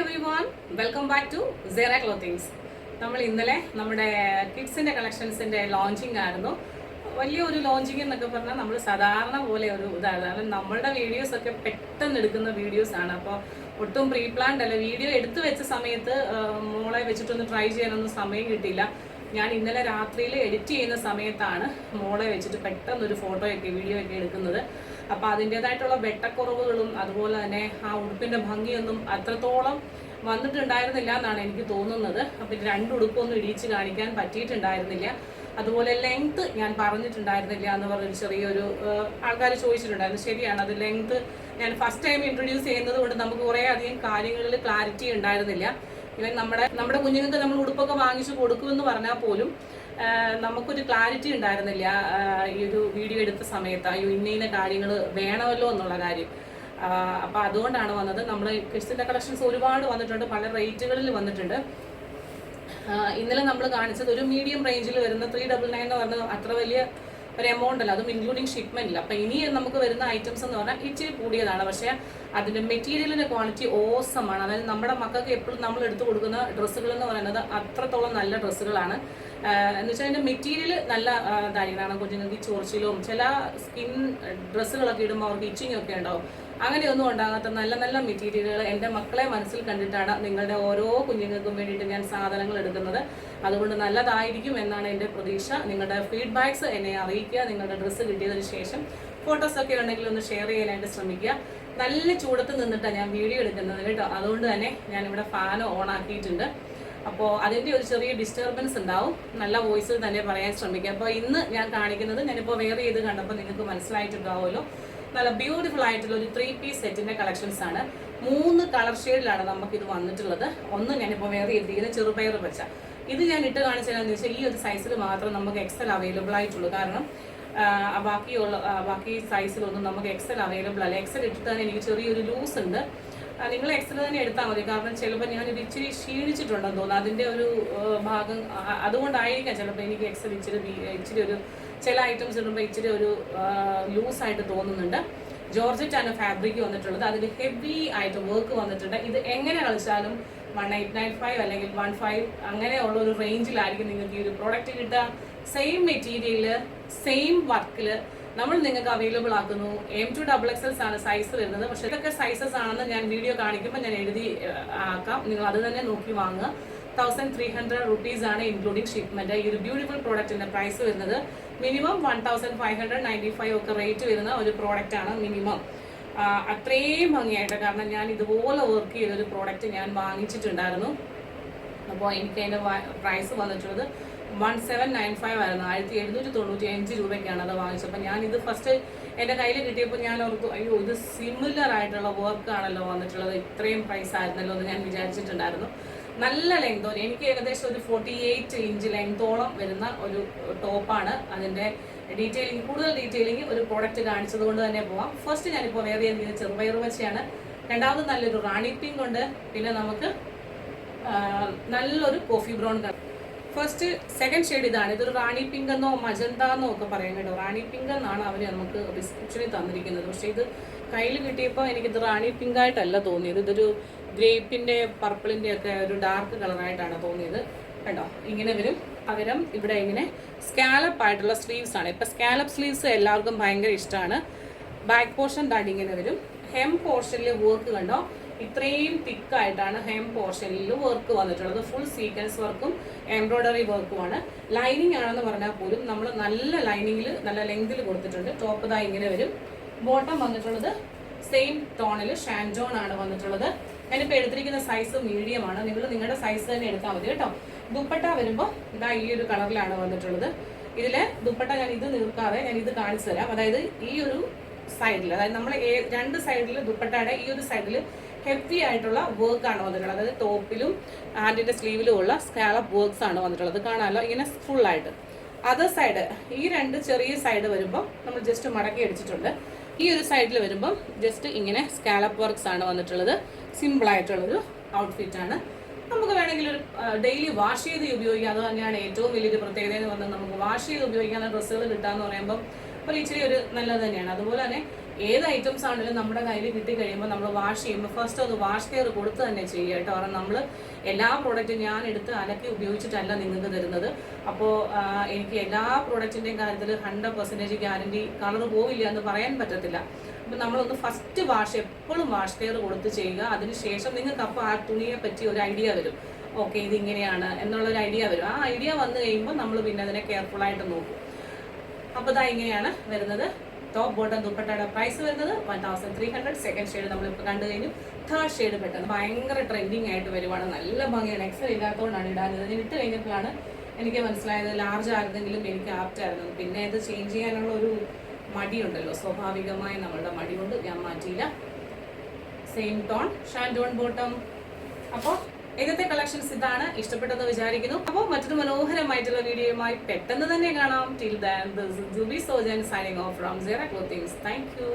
everyone, welcome back to Zera Clothings. നമ്മൾ ഇന്നലെ നമ്മുടെ കിഡ്സിന്റെ കളക്ഷൻസിന്റെ ലോഞ്ചിങ് ആയിരുന്നു. വലിയൊരു ലോഞ്ചിങ് എന്നൊക്കെ പറഞ്ഞാൽ നമ്മൾ സാധാരണ പോലെ ഒരു ഇതാണ്. കാരണം നമ്മളുടെ വീഡിയോസ് ഒക്കെ പെട്ടെന്ന് എടുക്കുന്ന വീഡിയോസ് ആണ്. അപ്പോൾ ഒട്ടും പ്രീ പ്ലാൻഡ് അല്ല. വീഡിയോ എടുത്തു വെച്ച സമയത്ത് മോളെ വെച്ചിട്ടൊന്ന് ട്രൈ ചെയ്യാനൊന്നും സമയം കിട്ടിയില്ല. ഞാൻ ഇന്നലെ രാത്രിയിൽ എഡിറ്റ് ചെയ്യുന്ന സമയത്താണ് മോളെ വെച്ചിട്ട് പെട്ടെന്നൊരു വീഡിയോ ഒക്കെ എടുക്കുന്നത്. അപ്പോൾ അതിൻ്റെതായിട്ടുള്ള വെട്ടക്കുറവുകളും അതുപോലെ തന്നെ ആ ഉടുപ്പിൻ്റെ ഭംഗിയൊന്നും അത്രത്തോളം വന്നിട്ടുണ്ടായിരുന്നില്ല എന്നാണ് എനിക്ക് തോന്നുന്നത്. അപ്പം രണ്ട് ഉടുപ്പൊന്നും ഇടിച്ച് കാണിക്കാൻ പറ്റിയിട്ടുണ്ടായിരുന്നില്ല. അതുപോലെ ലെങ്ത് ഞാൻ പറഞ്ഞിട്ടുണ്ടായിരുന്നില്ല എന്ന് പറഞ്ഞൊരു ചെറിയൊരു ആൾക്കാർ ചോദിച്ചിട്ടുണ്ടായിരുന്നു. ശരിയാണ്, അത് ലെങ്ത് ഞാൻ ഫസ്റ്റ് ടൈം ഇൻട്രൊഡ്യൂസ് ചെയ്യുന്നത് കൊണ്ട് നമുക്ക് കുറേ അധികം കാര്യങ്ങളിൽ ക്ലാരിറ്റി ഉണ്ടായിരുന്നില്ല. ഇവൻ നമ്മുടെ കുഞ്ഞുങ്ങൾക്ക് നമ്മൾ ഉടുപ്പൊക്കെ വാങ്ങിച്ചു കൊടുക്കുമെന്ന് പറഞ്ഞാൽ പോലും നമുക്കൊരു ക്ലാരിറ്റി ഉണ്ടായിരുന്നില്ല ഈ ഒരു വീഡിയോ എടുത്ത സമയത്ത്. അയ്യോ ഇന്ന കാര്യങ്ങൾ വേണമല്ലോ എന്നുള്ള കാര്യം. അപ്പോൾ അതുകൊണ്ടാണ് വന്നത്. നമ്മൾ കിഡ്സിൻ്റെ കളക്ഷൻസ് ഒരുപാട് വന്നിട്ടുണ്ട്, പല റേറ്റുകളിൽ വന്നിട്ടുണ്ട്. ഇന്നലെ നമ്മൾ കാണിച്ചത് ഒരു മീഡിയം റേഞ്ചിൽ വരുന്ന 399 എന്ന് പറഞ്ഞത് അത്ര വലിയ ഒരു എമൗണ്ട് അല്ല, അതും ഇൻക്ലൂഡിങ് ഷിപ്മെന്റില്ല. അപ്പം ഇനി നമുക്ക് വരുന്ന ഐറ്റംസ് എന്ന് പറഞ്ഞാൽ ഇച്ചിരി കൂടിയതാണ്. പക്ഷേ അതിൻ്റെ മെറ്റീരിയലിൻ്റെ ക്വാളിറ്റി ഓസമാണ്. അതായത് നമ്മുടെ മക്കൾക്ക് എപ്പോഴും നമ്മൾ എടുത്തു കൊടുക്കുന്ന ഡ്രസ്സുകൾ എന്ന് പറയുന്നത് അത്രത്തോളം നല്ല ഡ്രസ്സുകളാണ്. എന്ന് വെച്ചാൽ അതിൻ്റെ മെറ്റീരിയൽ നല്ല ഇതായിരിക്കണം. കുഞ്ഞുങ്ങൾക്ക് ചൊറിച്ചിലും ചില സ്കിൻ ഡ്രസ്സുകളൊക്കെ ഇടുമ്പോൾ അവർക്ക് ഇച്ചിങ് ഒക്കെ ഉണ്ടാവും. അങ്ങനെയൊന്നും ഉണ്ടാകാത്ത നല്ല നല്ല മെറ്റീരിയലുകൾ എൻ്റെ മക്കളെ മനസ്സിൽ കണ്ടിട്ടാണ് നിങ്ങളുടെ ഓരോ കുഞ്ഞുങ്ങൾക്കും വേണ്ടിയിട്ട് ഞാൻ സാധനങ്ങൾ എടുക്കുന്നത്. അതുകൊണ്ട് നല്ലതായിരിക്കും എന്നാണ് എൻ്റെ പ്രതീക്ഷ. നിങ്ങളുടെ ഫീഡ്ബാക്ക്സ് എന്നെ അറിയിക്കുക. നിങ്ങളുടെ ഡ്രസ്സ് കിട്ടിയതിന് ശേഷം ഫോട്ടോസൊക്കെ ഉണ്ടെങ്കിൽ ഒന്ന് ഷെയർ ചെയ്യാനായിട്ട് ശ്രമിക്കുക. നല്ല ചൂടത്ത് നിന്നിട്ടാണ് ഞാൻ വീഡിയോ എടുക്കുന്നത് കേട്ടോ. അതുകൊണ്ട് തന്നെ ഞാനിവിടെ ഫാൻ ഓൺ ആക്കിയിട്ടുണ്ട്. അപ്പോൾ അതിൻ്റെ ഒരു ചെറിയ ഡിസ്റ്റർബൻസ് ഉണ്ടാവും. നല്ല വോയിസിൽ തന്നെ പറയാൻ ശ്രമിക്കുക. അപ്പോൾ ഇന്ന് ഞാൻ കാണിക്കുന്നത്, ഞാനിപ്പോൾ വെയർ ചെയ്ത് കണ്ടപ്പോൾ നിങ്ങൾക്ക് മനസ്സിലായിട്ടുണ്ടാവുമല്ലോ, നല്ല ബ്യൂട്ടിഫുൾ ആയിട്ടുള്ള ഒരു 3 പീസ് സെറ്റിൻ്റെ കളക്ഷൻസ് ആണ്. 3 കളർ ഷെയ്ഡിലാണ് നമുക്കിത് വന്നിട്ടുള്ളത്. ഒന്ന് ഞാനിപ്പോൾ വെയർ ചെയ്തിരിക്കുന്നത് ചെറുപയർ പച്ച. ഇത് ഞാൻ ഇട്ട് കാണിച്ചതെന്ന് വെച്ചാൽ ഈ ഒരു സൈസിൽ മാത്രം നമുക്ക് എക്സൽ അവൈലബിൾ ആയിട്ടുള്ളൂ. കാരണം ബാക്കി സൈസിലൊന്നും നമുക്ക് എക്സൽ അവൈലബിൾ അല്ല. എക്സൽ ഇട്ടിട്ട് തന്നെ എനിക്ക് ചെറിയൊരു ലൂസ് ഉണ്ട്. നിങ്ങൾ എക്സൽ തന്നെ എടുത്താൽ മതി. കാരണം ചിലപ്പോൾ ഞാനൊരു ഇച്ചിരി ക്ഷീണിച്ചിട്ടുണ്ടെന്ന് തോന്നുന്നു. അതിൻ്റെ ഒരു ഭാഗം അതുകൊണ്ടായിരിക്കാം ചിലപ്പോൾ എനിക്ക് എക്സൽ ഇച്ചിരി ഒരു ചില ഐറ്റംസ് ഇടുമ്പോൾ ഇച്ചിരി ഒരു ലൂസായിട്ട് തോന്നുന്നുണ്ട്. ജോർജറ്റ് ആണ് ഫാബ്രിക് വന്നിട്ടുള്ളത്. അതിൽ ഹെവി ആയിട്ട് വർക്ക് വന്നിട്ടുണ്ട്. ഇത് എങ്ങനെ കളിച്ചാലും 1895 അല്ലെങ്കിൽ 15 അങ്ങനെയുള്ള ഒരു റേഞ്ചിലായിരിക്കും നിങ്ങൾക്ക് ഈ ഒരു പ്രോഡക്റ്റ് കിട്ടുക. സെയിം മെറ്റീരിയൽ സെയിം വർക്കിൽ നമ്മൾ നിങ്ങൾക്ക് അവൈലബിൾ ആക്കുന്നു. M2XXL ആണ് സൈസ് വരുന്നത്. പക്ഷെ ഇതൊക്കെ സൈസസ് ആണെന്ന് ഞാൻ വീഡിയോ കാണിക്കുമ്പോൾ ഞാൻ എഴുതി ആക്കാം. നിങ്ങൾ അത് തന്നെ നോക്കി വാങ്ങുക. 1300 rupees ആണ് ഇൻക്ലൂഡിങ് ഷിപ്മെന്റ്. ഈ ഒരു ബ്യൂട്ടിഫുൾ പ്രോഡക്റ്റിന്റെ പ്രൈസ് വരുന്നത് മിനിമം 1595 ഒക്കെ റേറ്റ് വരുന്ന ഒരു പ്രോഡക്റ്റ് ആണ് മിനിമം. അത്രയും ഭംഗിയായിട്ട്, കാരണം ഞാൻ ഇതുപോലെ വർക്ക് ചെയ്തൊരു പ്രോഡക്റ്റ് ഞാൻ വാങ്ങിച്ചിട്ടുണ്ടായിരുന്നു. അപ്പോൾ എനിക്ക് അതിൻ്റെ പ്രൈസ് വന്നിട്ടുള്ളത് 1795 ആയിരുന്നു. 1795 രൂപയ്ക്കാണ് അത് വാങ്ങിച്ചത്. അപ്പം ഞാനിത് ഫസ്റ്റ് എൻ്റെ കയ്യിൽ കിട്ടിയപ്പോൾ ഞാൻ ഓർത്തു, അയ്യോ ഇത് സിമിലർ ആയിട്ടുള്ള വർക്കാണല്ലോ വന്നിട്ടുള്ളത്, ഇത്രയും പ്രൈസ് ആയിരുന്നല്ലോ എന്ന് ഞാൻ വിചാരിച്ചിട്ടുണ്ടായിരുന്നു. നല്ല ലെങ്തോ, എനിക്ക് ഏകദേശം ഒരു 48 ഇഞ്ച് ലെങ്തോളം വരുന്ന ഒരു ടോപ്പാണ്. അതിൻ്റെ കൂടുതൽ ഡീറ്റെയിലിംഗ് ഒരു പ്രോഡക്റ്റ് കാണിച്ചത് കൊണ്ട് തന്നെ പോവാം. ഫസ്റ്റ് ഞാനിപ്പോൾ വേറെ ചെയ്യുന്നത് ചെറുപയർ പച്ചയാണ്. രണ്ടാമത് നല്ലൊരു റാണി പിങ്ക് ഉണ്ട്. പിന്നെ നമുക്ക് നല്ലൊരു coffee brown colour. First second shade ഇതാണ്. ഇതൊരു റാണി പിങ്ക് എന്നോ മജന്ത എന്നോ ഒക്കെ പറയാൻ കേട്ടോ. റാണി പിങ്ക് എന്നാണ് അവർ നമുക്ക് ഡിസ്ക്രിപ്ഷനിൽ തന്നിരിക്കുന്നത്. പക്ഷേ ഇത് കയ്യിൽ കിട്ടിയപ്പോൾ എനിക്കിത് റാണി പിങ്ക് ആയിട്ടല്ല തോന്നിയത്. ഇതൊരു ഗ്രേപ്പിൻ്റെ പർപ്പിളിൻ്റെ ഒക്കെ ഒരു ഡാർക്ക് കളറായിട്ടാണ് തോന്നിയത് കേട്ടോ. ഇങ്ങനെ വരും. പകരം ഇവിടെ ഇങ്ങനെ സ്കാലപ്പ് ആയിട്ടുള്ള സ്ലീവ്സ് ആണ്. ഇപ്പം സ്കാലപ്പ് സ്ലീവ്സ് എല്ലാവർക്കും ഭയങ്കര ഇഷ്ടമാണ്. ബാക്ക് പോർഷൻ ദാണ്ട് ഇങ്ങനെ വരും. ഹെം പോർഷനിൽ വർക്ക് കണ്ടോ, ഇത്രയും തിക്കായിട്ടാണ് ഹെം പോർഷനിൽ വർക്ക് വന്നിട്ടുള്ളത്. ഫുൾ സീക്വൻസ് വർക്കും എംബ്രോയ്ഡറി വർക്കുമാണ്. ലൈനിങ് ആണെന്ന് പറഞ്ഞാൽ പോലും നമ്മൾ നല്ല ലൈനിങ്ങിൽ നല്ല ലെങ്തിൽ കൊടുത്തിട്ടുണ്ട്. ടോപ്പ് ദാ ഇങ്ങനെ വരും. ബോട്ടം വന്നിട്ടുള്ളത് സെയിം ടോണിൽ ഷാൻജോൺ ആണ് വന്നിട്ടുള്ളത്. ഞാനിപ്പോൾ എടുത്തിരിക്കുന്ന സൈസ് മീഡിയം ആണ്. നിങ്ങൾ നിങ്ങളുടെ സൈസ് തന്നെ എടുത്താൽ മതി കേട്ടോ. ദുപ്പട്ട വരുമ്പോൾ ഇതാ ഈ ഒരു കളറിലാണ് വന്നിട്ടുള്ളത്. ഇതിലെ ദുപ്പട്ട ഞാൻ ഇത് നീർക്കാതെ ഞാൻ ഇത് കാണിച്ചു തരാം. അതായത് ഈ ഒരു സൈഡിൽ, അതായത് നമ്മൾ രണ്ട് സൈഡിൽ ദുപ്പട്ടയുടെ ഈ ഒരു സൈഡിൽ ഹെവി ആയിട്ടുള്ള വർക്കാണ് വന്നിട്ടുള്ളത്. അതായത് ടോപ്പിലും ഹാൻഡിൻ്റെ സ്ലീവിലും ഉള്ള സ്കാലപ്പ് വർക്ക്സ് ആണ് വന്നിട്ടുള്ളത്. കാണാമല്ലോ ഇങ്ങനെ ഫുള്ളായിട്ട്. അതർ സൈഡ് ഈ രണ്ട് ചെറിയ സൈഡ് വരുമ്പോൾ നമ്മൾ ജസ്റ്റ് മടക്കി അടിച്ചിട്ടുണ്ട്. ഈ ഒരു സൈഡിൽ വരുമ്പം ജസ്റ്റ് ഇങ്ങനെ സ്കാലപ്പ് വർക്ക്സ് ആണ് വന്നിട്ടുള്ളത്. സിമ്പിളായിട്ടുള്ളൊരു ഔട്ട്ഫിറ്റാണ്. നമുക്ക് വേണമെങ്കിൽ ഒരു ഡെയിലി വാഷ് ചെയ്ത് ഉപയോഗിക്കാം. അത് തന്നെയാണ് ഏറ്റവും വലിയൊരു പ്രത്യേകത എന്ന് പറഞ്ഞാൽ നമുക്ക് വാഷ് ചെയ്ത് ഉപയോഗിക്കാവുന്ന ഡ്രസ്സുകൾ കിട്ടുക എന്ന് പറയുമ്പം ഒരു ഇച്ചിരി ഒരു നല്ലത് തന്നെയാണ്. അതുപോലെ തന്നെ ഏത് ഐറ്റംസ് ആണെങ്കിലും നമ്മുടെ കയ്യിൽ കിട്ടി കഴിയുമ്പോൾ നമ്മൾ വാഷ് ചെയ്യുമ്പോൾ ഫസ്റ്റ് ഒന്ന് വാഷ് കെയർ കൊടുത്ത് തന്നെ ചെയ്യുക കേട്ടോ. കാരണം നമ്മൾ എല്ലാ പ്രോഡക്റ്റും ഞാൻ എടുത്ത് അലക്കി ഉപയോഗിച്ചിട്ടല്ല നിങ്ങൾക്ക് തരുന്നത്. അപ്പോൾ എനിക്ക് എല്ലാ പ്രോഡക്റ്റിൻ്റെയും കാര്യത്തിൽ 100% ഗ്യാരണ്ടി, കളർ പോവില്ല എന്ന് പറയാൻ പറ്റത്തില്ല. അപ്പം നമ്മളൊന്ന് ഫസ്റ്റ് എപ്പോഴും വാഷ് കെയർ കൊടുത്ത് ചെയ്യുക. അതിനുശേഷം നിങ്ങൾക്ക് അപ്പോൾ ആ തുണിയെ പറ്റി ഒരു ഐഡിയ വരും. ഓക്കെ, ഇതിങ്ങനെയാണ് എന്നുള്ളൊരു ഐഡിയ വരും. ആ ഐഡിയ വന്നു കഴിയുമ്പോൾ നമ്മൾ പിന്നെ അതിനെ കെയർഫുള്ളായിട്ട് നോക്കും. അപ്പോൾ ഇതാ ഇങ്ങനെയാണ് വരുന്നത്. ടോപ്പ് ബോട്ടം ദുപ്പട്ടയുടെ പ്രൈസ് വരുന്നത് 1300. സെക്കൻഡ് ഷെയ്ഡ് നമ്മളിപ്പോൾ കണ്ടു കഴിഞ്ഞു. തേർഡ് ഷെയ്ഡ് പെട്ടെന്ന് ഭയങ്കര ട്രെൻഡിങ് ആയിട്ട് വരുവാണ്. നല്ല ഭംഗിയാണ്. എക്സൽ ഇല്ലാത്തതുകൊണ്ടാണ് ഇടാഞ്ഞത്. ഞാൻ ഇട്ട് കഴിഞ്ഞപ്പോഴാണ് എനിക്ക് മനസ്സിലായത് ലാർജ് ആയിരുന്നെങ്കിലും എനിക്ക് ആപ്റ്റ് ആയിരുന്നു. പിന്നെ ഇത് ചേഞ്ച് ചെയ്യാനുള്ള ഒരു മടിയുണ്ടല്ലോ, സ്വാഭാവികമായി നമ്മളുടെ മടി കൊണ്ട് ഞാൻ മാറ്റിയില്ല. സെയിം ടോൺ ഷാൻഡോൺ ബോട്ടം. അപ്പോൾ ഇന്നത്തെ കളക്ഷൻസ് ഇതാണ്. ഇഷ്ടപ്പെട്ടെന്ന് വിചാരിക്കുന്നു. അപ്പോൾ മറ്റൊരു മനോഹരമായിട്ടുള്ള വീഡിയോയുമായി പെട്ടെന്ന് തന്നെ കാണാം. Till then this is Jubi Sojan signing off from Zara Clothings. Thank U.